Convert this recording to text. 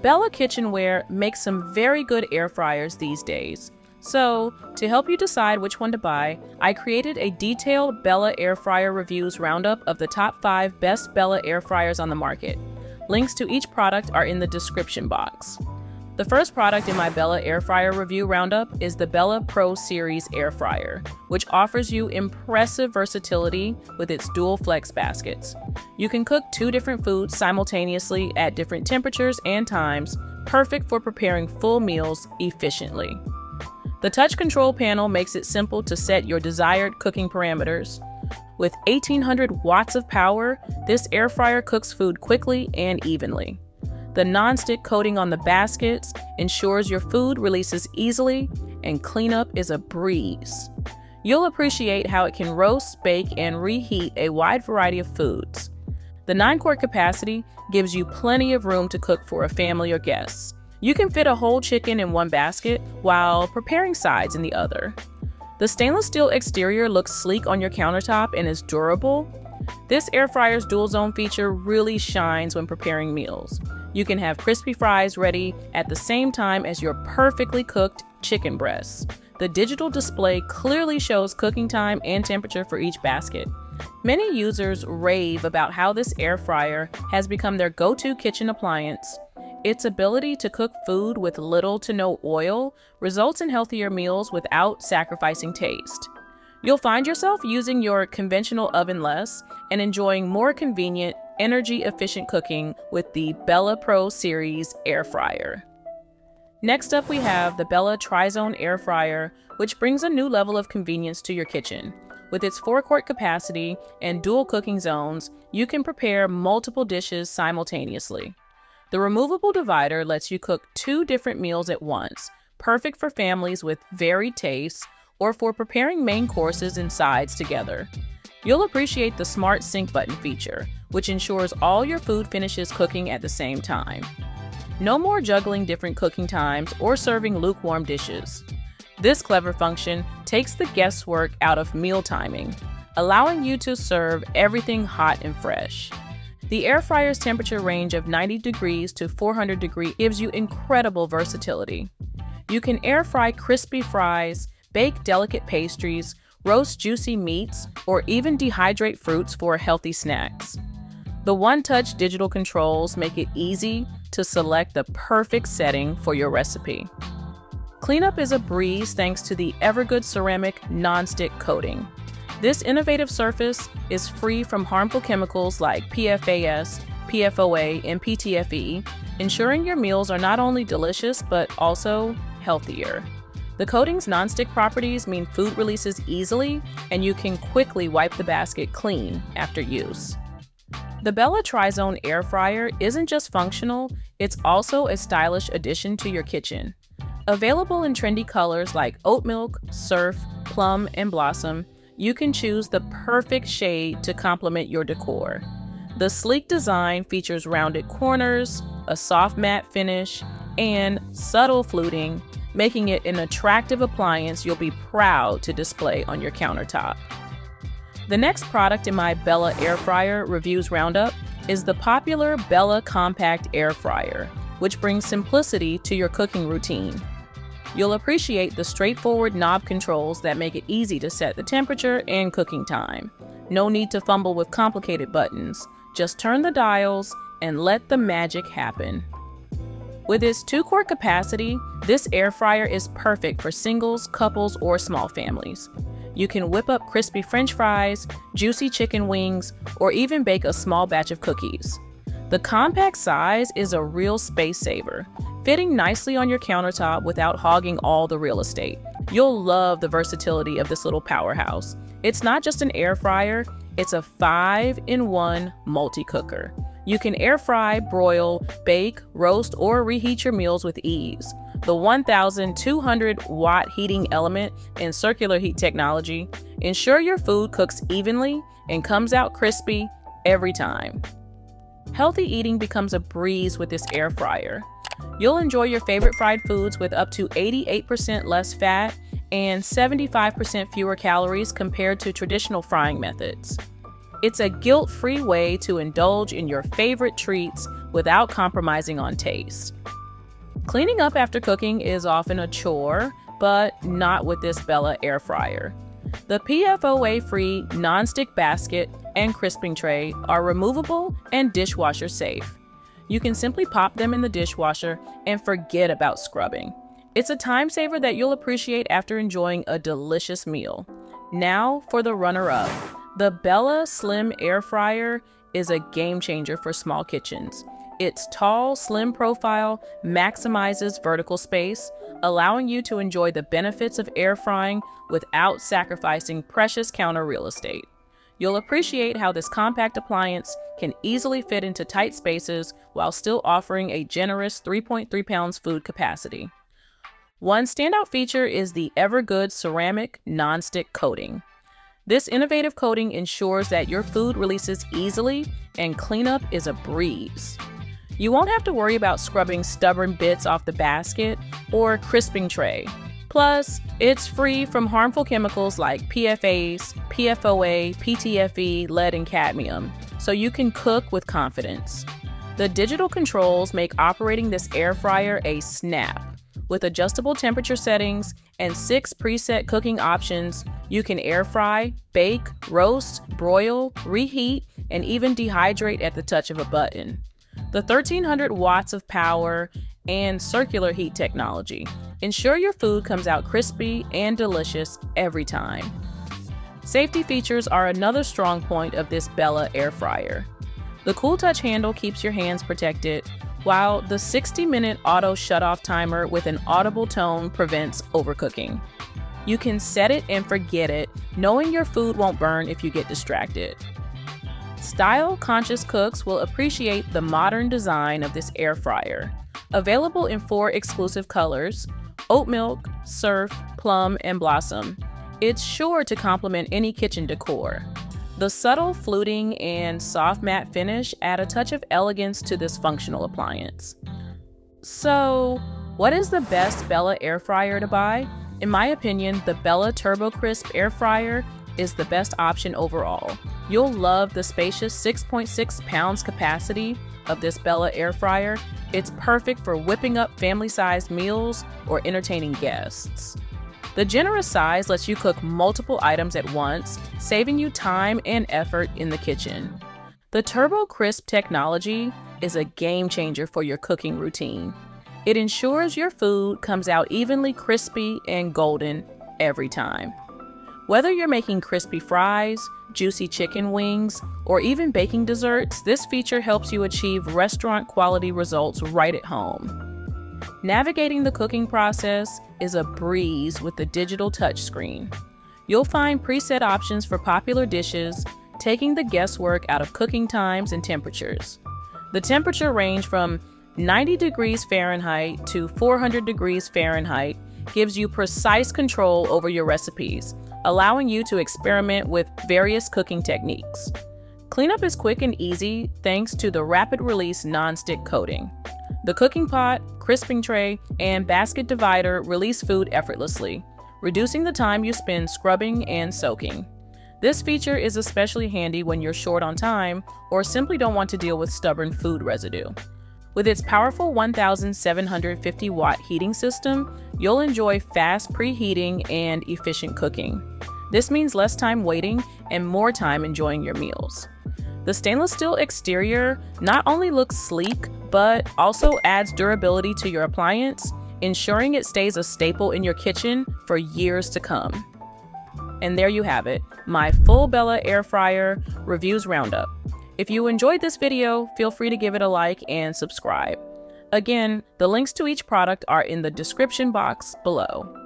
Bella Kitchenware makes some very good air fryers these days. So, to help you decide which one to buy, I created a detailed Bella air fryer reviews roundup of the top 5 best Bella air fryers on the market. Links to each product are in the description box. The first product in my Bella air fryer review roundup is the Bella Pro Series air fryer, which offers you impressive versatility with its dual flex baskets. You can cook 2 different foods simultaneously at different temperatures and times, perfect for preparing full meals efficiently. The touch control panel makes it simple to set your desired cooking parameters. With 1800 watts of power, this air fryer cooks food quickly and evenly. The nonstick coating on the baskets ensures your food releases easily, and cleanup is a breeze. You'll appreciate how it can roast, bake, and reheat a wide variety of foods. The 9-quart capacity gives you plenty of room to cook for a family or guests. You can fit a whole chicken in one basket while preparing sides in the other. The stainless steel exterior looks sleek on your countertop and is durable. This air fryer's dual zone feature really shines when preparing meals. You can have crispy fries ready at the same time as your perfectly cooked chicken breasts. The digital display clearly shows cooking time and temperature for each basket. Many users rave about how this air fryer has become their go-to kitchen appliance. Its ability to cook food with little to no oil results in healthier meals without sacrificing taste. You'll find yourself using your conventional oven less and enjoying more convenient, energy-efficient cooking with the Bella Pro Series air fryer. Next up, we have the Bella TriZone air fryer, which brings a new level of convenience to your kitchen. With its 4-quart capacity and dual cooking zones, you can prepare multiple dishes simultaneously. The removable divider lets you cook 2 different meals at once, perfect for families with varied tastes or for preparing main courses and sides together. You'll appreciate the smart sync button feature, which ensures all your food finishes cooking at the same time. No more juggling different cooking times or serving lukewarm dishes. This clever function takes the guesswork out of meal timing, allowing you to serve everything hot and fresh. The air fryer's temperature range of 90 degrees to 400 degrees gives you incredible versatility. You can air fry crispy fries, bake delicate pastries, roast juicy meats, or even dehydrate fruits for healthy snacks. The one-touch digital controls make it easy to select the perfect setting for your recipe. Cleanup is a breeze thanks to the Evergood ceramic nonstick coating. This innovative surface is free from harmful chemicals like PFAS, PFOA, and PTFE, ensuring your meals are not only delicious but also healthier. The coating's nonstick properties mean food releases easily, and you can quickly wipe the basket clean after use. The Bella TriZone air fryer isn't just functional, it's also a stylish addition to your kitchen. Available in trendy colors like oat milk, surf, plum, and blossom, you can choose the perfect shade to complement your decor. The sleek design features rounded corners, a soft matte finish, and subtle fluting, making it an attractive appliance you'll be proud to display on your countertop. The next product in my Bella air fryer reviews roundup is the popular Bella Compact air fryer, which brings simplicity to your cooking routine. You'll appreciate the straightforward knob controls that make it easy to set the temperature and cooking time. No need to fumble with complicated buttons. Just turn the dials and let the magic happen. With its 2-quart capacity, this air fryer is perfect for singles, couples, or small families. You can whip up crispy French fries, juicy chicken wings, or even bake a small batch of cookies. The compact size is a real space saver, fitting nicely on your countertop without hogging all the real estate. You'll love the versatility of this little powerhouse. It's not just an air fryer, it's a 5-in-1 multi-cooker. You can air fry, broil, bake, roast, or reheat your meals with ease. The 1,200 watt heating element and circular heat technology ensure your food cooks evenly and comes out crispy every time. Healthy eating becomes a breeze with this air fryer. You'll enjoy your favorite fried foods with up to 88% less fat and 75% fewer calories compared to traditional frying methods. It's a guilt-free way to indulge in your favorite treats without compromising on taste. Cleaning up after cooking is often a chore, but not with this Bella air fryer. The PFOA-free nonstick basket and crisping tray are removable and dishwasher safe. You can simply pop them in the dishwasher and forget about scrubbing. It's a time saver that you'll appreciate after enjoying a delicious meal. Now for the runner-up. The Bella Slim Air Fryer is a game changer for small kitchens. Its tall, slim profile maximizes vertical space, allowing you to enjoy the benefits of air frying without sacrificing precious counter real estate. You'll appreciate how this compact appliance can easily fit into tight spaces while still offering a generous 3.3 pounds food capacity. One standout feature is the ever-good ceramic nonstick coating. This innovative coating ensures that your food releases easily and cleanup is a breeze. You won't have to worry about scrubbing stubborn bits off the basket or crisping tray. Plus, it's free from harmful chemicals like PFAs, PFOA, PTFE, lead, and cadmium, so you can cook with confidence. The digital controls make operating this air fryer a snap. With adjustable temperature settings and 6 preset cooking options, you can air fry, bake, roast, broil, reheat, and even dehydrate at the touch of a button. The 1300 watts of power and circular heat technology ensure your food comes out crispy and delicious every time. Safety features are another strong point of this Bella air fryer. The Cool Touch handle keeps your hands protected, while the 60-minute auto shutoff timer with an audible tone prevents overcooking. You can set it and forget it, knowing your food won't burn if you get distracted. Style-conscious cooks will appreciate the modern design of this air fryer. Available in 4 exclusive colors: oat milk, surf, plum, and blossom. It's sure to complement any kitchen decor. The subtle fluting and soft matte finish add a touch of elegance to this functional appliance. So, what is the best Bella air fryer to buy? In my opinion, the Bella TurboCrisp air fryer is the best option overall. You'll love the spacious 6.6 pounds capacity of this Bella air fryer. It's perfect for whipping up family-sized meals or entertaining guests. The generous size lets you cook multiple items at once, saving you time and effort in the kitchen. The TurboCrisp technology is a game changer for your cooking routine. It ensures your food comes out evenly crispy and golden every time. Whether you're making crispy fries, juicy chicken wings, or even baking desserts, this feature helps you achieve restaurant-quality results right at home. Navigating the cooking process is a breeze with the digital touchscreen. You'll find preset options for popular dishes, taking the guesswork out of cooking times and temperatures. The temperature range from 90 degrees Fahrenheit to 400 degrees Fahrenheit gives you precise control over your recipes, allowing you to experiment with various cooking techniques. Cleanup is quick and easy thanks to the rapid release nonstick coating. The cooking pot, crisping tray, and basket divider release food effortlessly, reducing the time you spend scrubbing and soaking. This feature is especially handy when you're short on time or simply don't want to deal with stubborn food residue. With its powerful 1,750 watt heating system, you'll enjoy fast preheating and efficient cooking. This means less time waiting and more time enjoying your meals. The stainless steel exterior not only looks sleek, but also adds durability to your appliance, ensuring it stays a staple in your kitchen for years to come. And there you have it, my full Bella air fryer reviews roundup. If you enjoyed this video, feel free to give it a like and subscribe. Again, the links to each product are in the description box below.